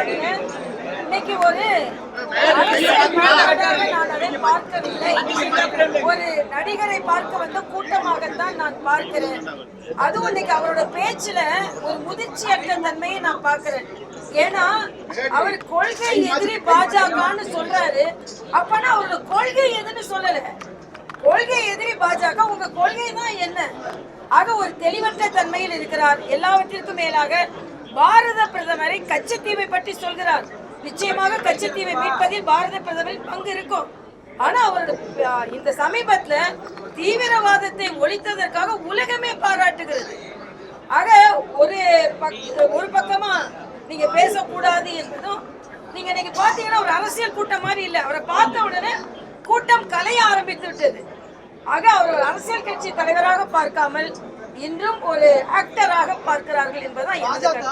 இன்னைக்கு ஒரு அரசியல் மாநாடாக நான் அதை பார்க்கவில்லை. ஒரு நடிகரை பார்க்க வந்த கூட்டமாகத்தான் நான் பார்க்கிறேன். அதுவும் இன்னைக்கு அவரோட பேச்சுல ஒரு முதிர்ச்சியற்ற தன்மையை நான் பார்க்கிறேன். ஏன்னா அவர் கொள்கை எதிரி பாஜகன்னு சொல்றாரு. அப்பனா அவரோட கொள்கை எதுன்னு சொல்லல. கொள்கை எதிரி பாஜக, உங்க கொள்கை தான் என்ன? ஆக ஒரு தெளிவற்ற தன்மையில் இருக்கிறார். எல்லாவற்றிற்கும் மேலாக பாரத பிரதமரை கச்சத்தீவை பற்றி சொல்கிறார். நிச்சயமாக கச்சத்தீவை மீட்பதில் பாரத பிரதமரின் பங்கு இருக்கும். ஆனா அவரோட இந்த சமீபத்துல தீவிரவாதத்தை ஒழித்ததற்காக உலகமே பாராட்டுகிறது. ஆக ஒரு பக்கமா நீங்க பேசக்கூடாது என்பதும், நீங்க இன்னைக்கு பாத்தீங்கன்னா ஒரு அரசியல் கூட்டம் மாதிரி இல்ல. அவரை பார்த்த உடனே கூட்டம் கலைய ஆரம்பித்து விட்டது. ஆக அவர் ஒரு அரசியல் கட்சி தலைவராக பார்க்காமல் இன்றும் ஒரு ஆக்டராக பார்க்கிறார்கள் என்பதுதான் எனது கருத்து.